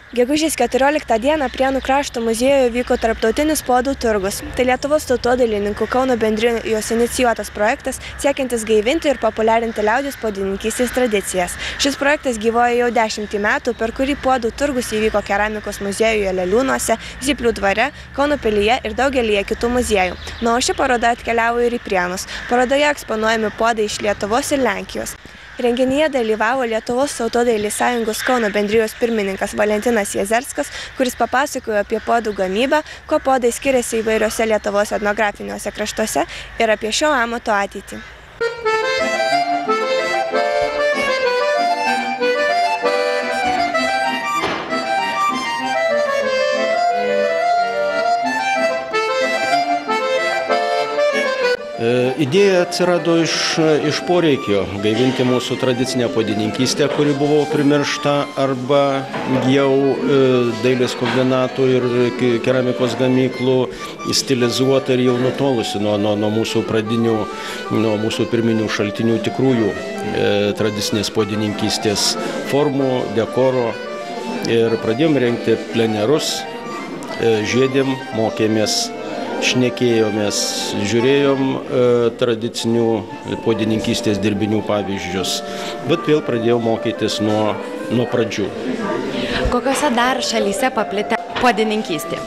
Gegužės 14 dieną Prienų krašto muziejuje vyko tarptautinis puodų turgus. Tai Lietuvos tautodailininkų Kauno bendrijos inicijuotas projektas, siekiantis gaivinti ir populiarinti liaudies puodininkystės tradicijas. Šis projektas gyvuoja jau 10 metų, per kurį puodų turgus įvyko Keramikos muziejuje Leliūnuose, Zyplių dvare, Kauno pilyje ir daugelyje kitų muziejų. O ši paroda atkeliavo ir į Prienus. Parodoje eksponuojami puodai iš Lietuvos ir Lenkijos. Renginyje dalyvavo Lietuvos tautodailės sąjungos Kauno bendrijos pirmininkas Valentinas Jezerskas, kuris papasakojo apie puodų gamybą, kuo puodai skiriasi įvairiose Lietuvos etnografiniuose kraštuose ir apie šio amato ateitį. Idėja atsirado iš poreikio gaivinti mūsų tradicinę puodininkystę, kuri buvo primiršta arba jau dailės kombinatų ir keramikos gamyklų stilizuota ir jau nutolusi nuo mūsų pradinių, nuo mūsų pirminių šaltinių tikrųjų tradicinės puodininkystės formų, dekoro. Ir pradėjom rengti plenerus, žiedėm, mokėmės, šnekėjomės, žiūrėjom tradicinių puodininkystės dirbinių pavyzdžius, bet vėl pradėjau mokytis nuo pradžių. Kokiose dar šalyse paplitę puodininkystė?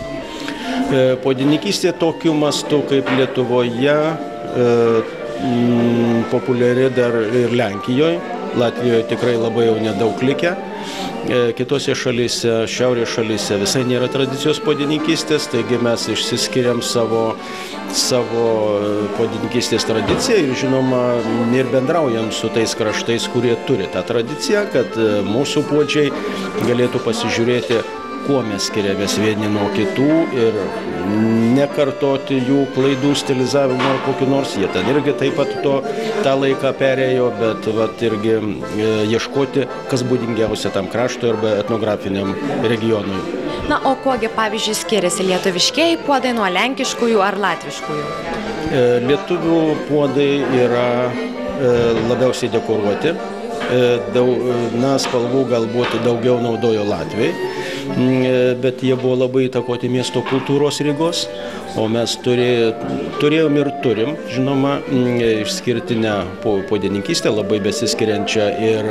Puodininkystė tokiu mastu kaip Lietuvoje populiari dar ir Lenkijoje. Latvijoje tikrai labai jau nedaug likę. Kitose šalyse, šiaurės šalyse visai nėra tradicijos puodininkystės, taigi mes išsiskiriam savo puodininkystės tradiciją ir žinoma ir bendraujam su tais kraštais, kurie turi tą tradiciją, kad mūsų puodžiai galėtų pasižiūrėti, kuo mes skiriamės vieni nuo kitų ir nekartoti jų klaidų stilizavimo ar kokiu nors. Jie ten irgi taip pat tą laiką perėjo, bet irgi ieškoti, kas būdingiausia tam kraštui arba etnografiniam regionui. Na, o kuogi, pavyzdžiui, skiriasi lietuviškieji puodai nuo lenkiškųjų ar latviškųjų? Lietuvių puodai yra labiausiai dekoruoti. Spalvų galbūt daugiau naudojo Latvijai, bet jie buvo labai įtakoti miesto kultūros Rygos, o mes turėjom ir turim, žinoma, išskirtinę puodininkystę, labai besiskiriančią ir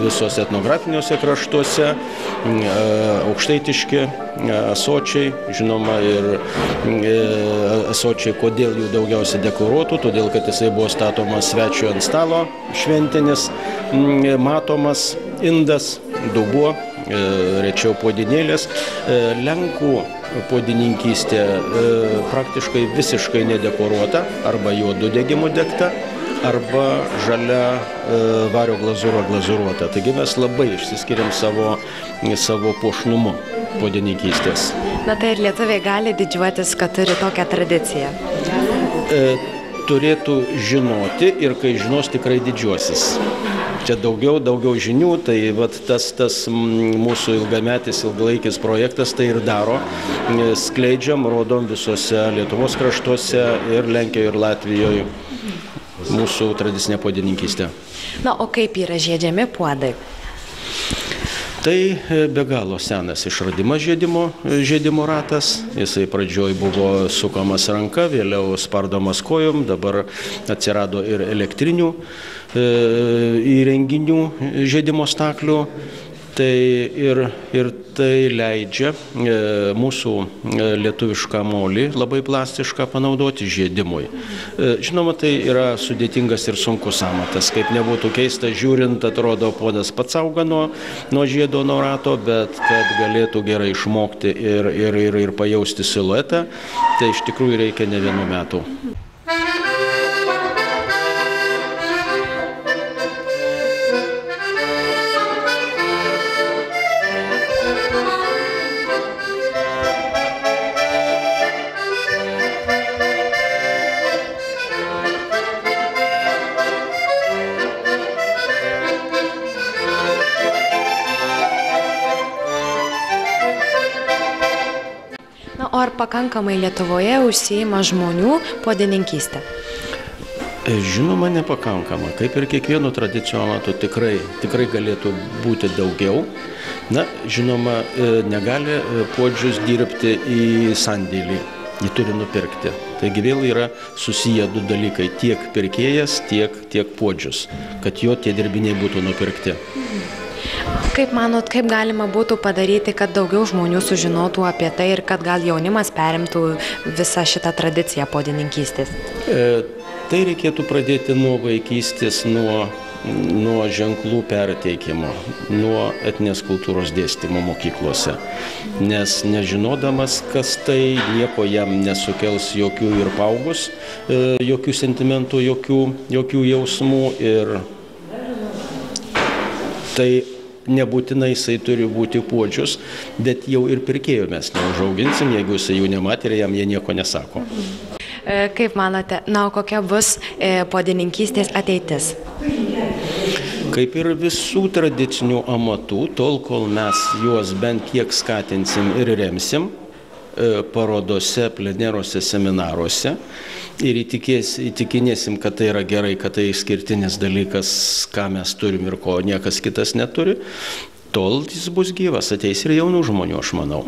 visos etnografiniuose kraštuose, aukštaitiški ąsočiai, žinoma, ir ąsočiai, kodėl jų daugiausiai dekoruotų, todėl, kad jisai buvo statomas svečiui ant stalo šventinis, matomas indas, dubuo, rečiau puodinėlės. Lenkų puodininkystė praktiškai visiškai nedekoruota, arba juodu degimu degta, arba žalia vario glazūra glazūruota. Taigi mes labai išsiskiriam savo puošnumu puodininkystės. Na tai ir lietuviai gali didžiuotis, kad turi tokią tradiciją? Turėtų žinoti ir kai žinos, tikrai didžiuosis. Čia daugiau žinių, tai tas mūsų ilgalaikis projektas tai ir daro. Skleidžiam, rodom visose Lietuvos kraštuose ir Lenkijoje ir Latvijoje mūsų tradicinę puodininkystę. Na, o kaip yra žiedžiami puodai? Tai be galo senas išradimas žiedimo ratas. Jisai pradžioj buvo sukamas ranka, vėliau spardomas kojom, dabar atsirado ir elektrinių įrenginių žiedimo staklių. Ir tai leidžia mūsų lietuvišką molį labai plastišką panaudoti žiedimui. Žinoma, tai yra sudėtingas ir sunkus amatas. Kaip nebūtų keista žiūrint, atrodo, puodas pats auga nuo žiedo, nuo rato, bet kad galėtų gerai išmokti ir pajausti siluetą, tai iš tikrųjų reikia ne vienų metų. O ar pakankamai Lietuvoje užsiima žmonių puodininkystę? Žinoma, nepakankama. Kaip ir kiekvieno tradicinio amato tikrai galėtų būti daugiau. Na, žinoma, negali puodžius dirbti į sandėlį, jį turi nupirkti. Taigi vėl yra susiję du dalykai, tiek pirkėjas, tiek puodžius, kad jo tie dirbiniai būtų nupirkti. Kaip manot, kaip galima būtų padaryti, kad daugiau žmonių sužinotų apie tai ir kad gal jaunimas perimtų visą šitą tradiciją podininkystės? Tai reikėtų pradėti nuo vaikystės, nuo ženklų perteikimo, nuo etninės kultūros dėstymo mokyklose. Nes nežinodamas, kas tai, nieko jam nesukels jokių ir paaugus, jokių sentimentų, jokių jausmų. Ir tai nebūtinai jisai turi būti puodžius, bet jau ir pirkėjų mes neužauginsim, jeigu jisai jų nematė ir jam jie nieko nesako. Kaip manote, o kokia bus podininkystės ateitis? Kaip ir visų tradicinių amatų, tol kol mes juos bent kiek skatinsim ir remsim parodose, pleneruose, seminaruose ir įtikinėsim, kad tai yra gerai, kad tai išskirtinis dalykas, ką mes turim ir ko niekas kitas neturi, tol jis bus gyvas, ateis ir jaunų žmonių, aš manau.